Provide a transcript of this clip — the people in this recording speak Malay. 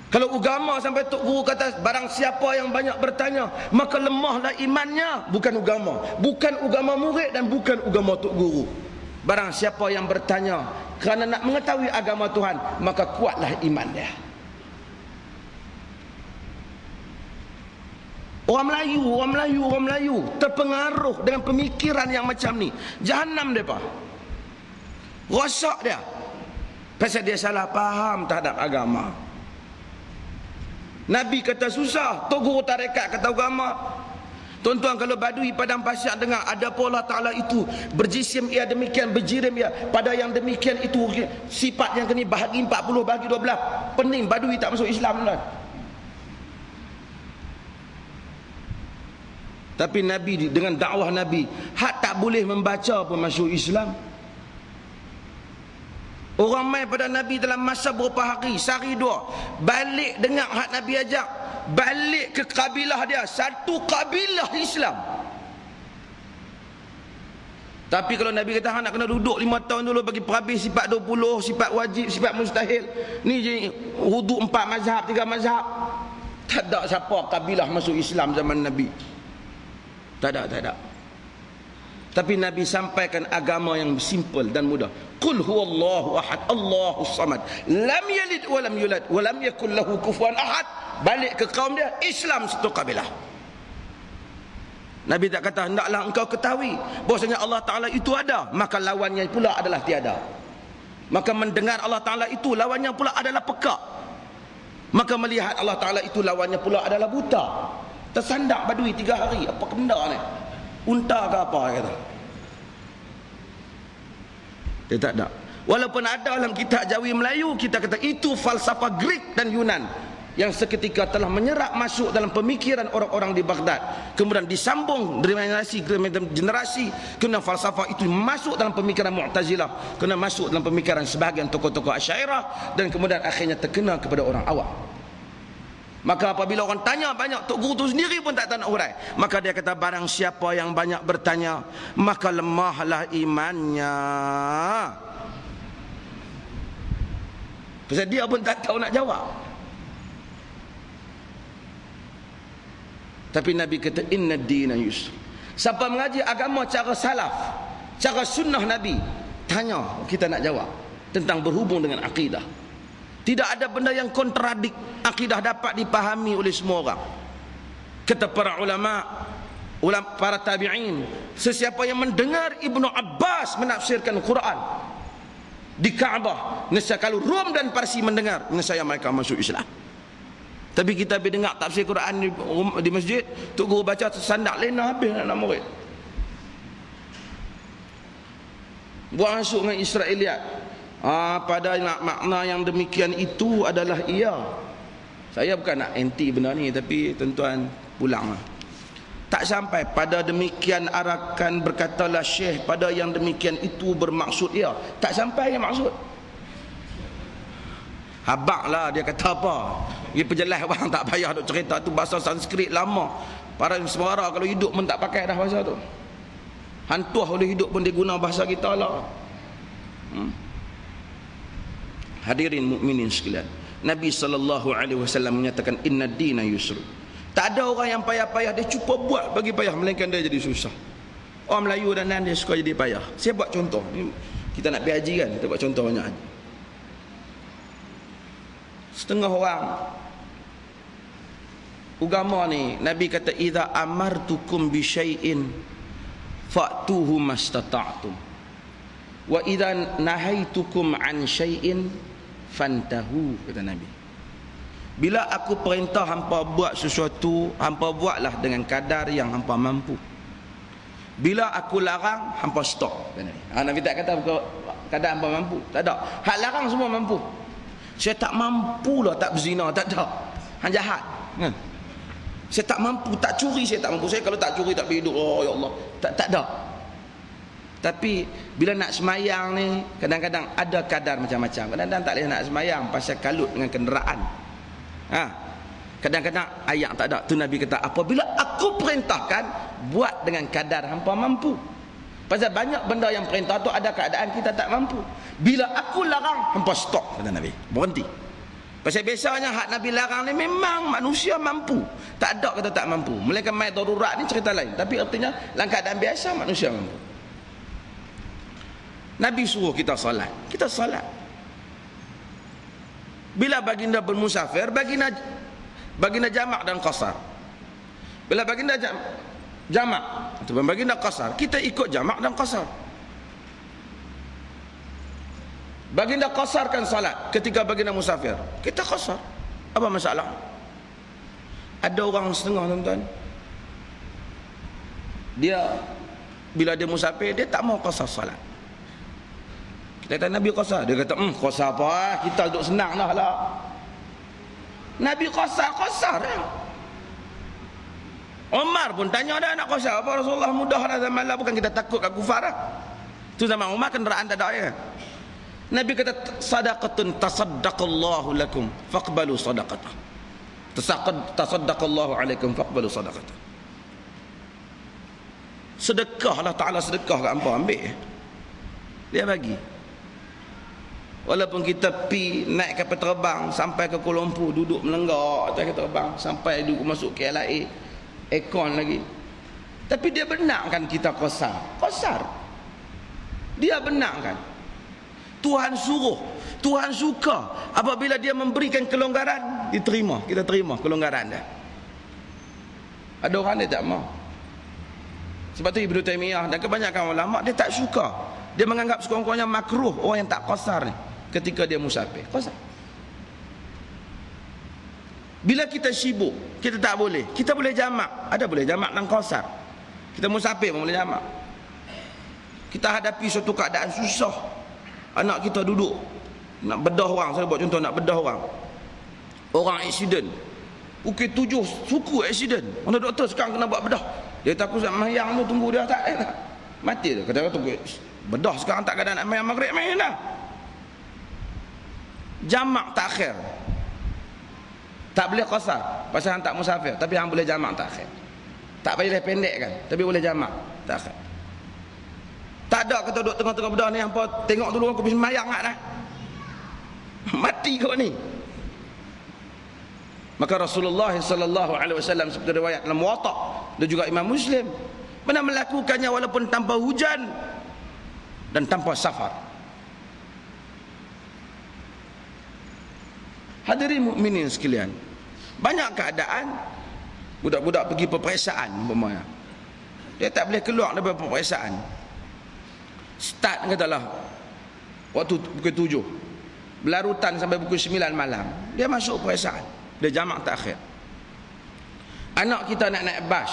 Kalau agama sampai Tok Guru kata barang siapa yang banyak bertanya maka lemahlah imannya, bukan agama murid dan bukan agama Tok Guru. Barang siapa yang bertanya kerana nak mengetahui agama Tuhan maka kuatlah iman dia. Orang Melayu terpengaruh dengan pemikiran yang macam ni. Jahanam mereka. Rosak dia. Pasal dia salah faham terhadap agama. Nabi kata susah, Tok Guru tarekat kata agama. Tuan-tuan, kalau badui padang pasir dengar ada apa Allah Ta'ala itu berjisim ia demikian, berjirim ia, pada yang demikian itu sifat yang kini bahagi 40 bahagi 12, pening badui tak masuk Islam lah. Tapi Nabi dengan dakwah Nabi, hak tak boleh membaca pun masuk Islam. Orang mai pada Nabi dalam masa beberapa hari, sehari dua, balik dengar hak Nabi ajak, balik ke kabilah dia, satu kabilah Islam. Tapi kalau Nabi kata nak kena duduk 5 tahun dulu bagi perhabis sifat 20, sifat wajib, sifat mustahil, ni je wuduk 4 mazhab, 3 mazhab, tak ada siapa kabilah masuk Islam zaman Nabi. Tak ada. Tapi Nabi sampaikan agama yang simple dan mudah. Qul huwallahu ahad, Allahus samad, lam yalid wa lam yulad wa lam yakul lahu kufuwan ahad. Balik ke kaum dia, Islam satu kabilah. Nabi tak kata hendaklah engkau ketahui bahwasanya Allah Taala itu ada, maka lawannya pula adalah tiada. Maka mendengar Allah Taala itu lawannya pula adalah pekak. Maka melihat Allah Taala itu lawannya pula adalah buta. Tersandak badui 3 hari, apa benda ni? Unta ke apa kata? Dia tak ada. Walaupun ada dalam kitab Jawi Melayu, kita kata itu falsafah Greek dan Yunan yang seketika telah menyerap masuk dalam pemikiran orang-orang di Baghdad, kemudian disambung dari generasi ke generasi, kemudian falsafah itu masuk dalam pemikiran Mu'tazilah, kemudian masuk dalam pemikiran sebahagian tokoh-tokoh Asy'ariyah, dan kemudian akhirnya terkena kepada orang awam. Maka apabila orang tanya banyak, Tok Guru tu sendiri pun tak tahu nak hurai. Maka dia kata barang siapa yang banyak bertanya maka lemahlah imannya. Pasal dia pun tak tahu nak jawab. Tapi Nabi kata inna dina yusr. Siapa mengaji agama cara salaf, cara sunnah Nabi, tanya kita nak jawab tentang berhubung dengan akidah. Tidak ada benda yang kontradik. Akidah dapat dipahami oleh semua orang. Kata para ulama, para tabi'in, sesiapa yang mendengar Ibnu Abbas menafsirkan Quran di Kaabah, nescaya kalau Rom dan Parsi mendengar, nescaya mereka masuk Islam. Tapi kita pergi dengar tafsir Quran di masjid, Tok Guru baca tersandak lena habis anak murid. Buat masuk dengan Israeliat. Pada makna yang demikian itu adalah ia. Saya bukan nak anti benda ni, tapi tuan-tuan pulanglah. Tak sampai pada demikian arakan berkatalah Syekh, pada yang demikian itu bermaksud ia. Tak sampai yang maksud. Habaklah dia kata apa. Dia perjelas orang tak payah duk cerita tu bahasa Sanskrit lama. Para semua orang kalau hidup pun tak pakai dah bahasa tu. Hantuah oleh hidup pun dia guna bahasa kita lah. Hadirin mukminin sekalian, Nabi SAW menyatakan inna dina yusr. Tak ada orang yang payah-payah dia cuba buat bagi payah, melainkan dia jadi susah. Orang Melayu dan dia suka jadi payah. Saya buat contoh ni, kita nak pergi haji kan, kita buat contoh banyak haji. Setengah orang agama ni, Nabi kata idza amartukum bi syai'in fa'tuhu mastata'tum wa idza nahaitukum an syai'in fantahu, kata Nabi. Bila aku perintah hampa buat sesuatu, hampa buatlah dengan kadar yang hampa mampu. Bila aku larang, hampa stop, kata Nabi. Nabi tak kata kadar hampa mampu, tak ada. Hak larang semua mampu. Saya tak mampu lah tak berzina, tak ada. Hang jahat kan? Saya tak mampu, tak curi saya tak mampu. Saya kalau tak curi tak hidup, oh ya Allah, tak ada. Tapi bila nak semayang ni, kadang-kadang ada kadar macam-macam. Kadang-kadang tak boleh nak semayang pasal kalut dengan kenderaan. Kadang-kadang ayat tak ada. Tu Nabi kata apabila aku perintahkan, buat dengan kadar hampa mampu. Pasal banyak benda yang perintah tu ada keadaan kita tak mampu. Bila aku larang, hampa stop, kata Nabi, berhenti. Pasal biasanya hak Nabi larang ni memang manusia mampu. Tak ada kata tak mampu. Melainkan mai darurat ni cerita lain. Tapi artinya dalam keadaan biasa manusia mampu. Nabi suruh kita salat. Kita salat. Bila baginda bermusafir, baginda jamak dan qasar. Bila baginda jamak atau baginda qasar, kita ikut jamak dan qasar. Baginda qasarkan salat ketika baginda musafir, kita qasar. Apa masalah? Ada orang setengah tuan-tuan, dia bila dia musafir, dia tak mau qasar salat. Kita kata Nabi qasar, dia kata qasar apa, kita duduk senang dah lah. Nabi qasar lah. Umar pun tanya dah nak qasar apa, Rasulullah mudah dah zaman lah, bukan kita takut kat kufar lah. Tu zaman Umar kenderaan tak ada ya. Nabi kata sadaqatun tasaddaqallahu lakum faqbalu sadaqatah. Tasaddaqallahu alaikum faqbalu sadaqatah. Sedekah Allah Ta'ala sedekah kat hangpa, ambil. Dia bagi. Walaupun kita pi naik kapal terbang sampai ke Kuala Lumpur, duduk melenggak atas kapal terbang sampai duduk masuk KLIA, aircon lagi. Tapi dia benarkan kita qasar. Qasar. Dia benarkan. Tuhan suruh, Tuhan suka apabila dia memberikan kelonggaran, diterima, kita terima kelonggaran dia. Ada orang dia tak mau. Sebab tu Ibnu Taimiyah dan kebanyakan ulama dia tak suka. Dia menganggap sekurang-kurangnya makruh orang yang tak qasar ni ketika dia musafir. Qasar. Bila kita sibuk, kita tak boleh. Kita boleh jamak, ada boleh jamak dan qasar. Kita musafir pun boleh jamak. Kita hadapi suatu keadaan susah. Anak kita duduk nak bedah orang, saya buat contoh nak bedah orang. Orang aksiden. Pukul 7 suku aksiden. Mana doktor sekarang kena buat bedah. Dia takut mayang tu tunggu dia tak lah. Mati dia. Kata tunggu bedah sekarang tak ada nak mayang maghrib main dah. Jamak takhir. Tak boleh qasar pasal hang tak musafir, tapi hang boleh jamak takhir. Tak boleh pendek kan, tapi boleh jamak takhir. Tak ada kata duduk tengah-tengah bedah ni hampa tengok dulu aku pergi sembahyang dah. Mati kau ni. Maka Rasulullah sallallahu alaihi wasallam seperti riwayat dalam Muwatta dan juga Imam Muslim pernah melakukannya walaupun tanpa hujan dan tanpa safar. Hadirin mukminin sekalian, banyak keadaan budak-budak pergi peperiksaan umpamanya. Dia tak boleh keluar daripada peperiksaan. Start katalah waktu pukul 7, berlarutan sampai pukul 9 malam, dia masuk peperiksaan, dia jamak takhir. Anak kita nak naik bas,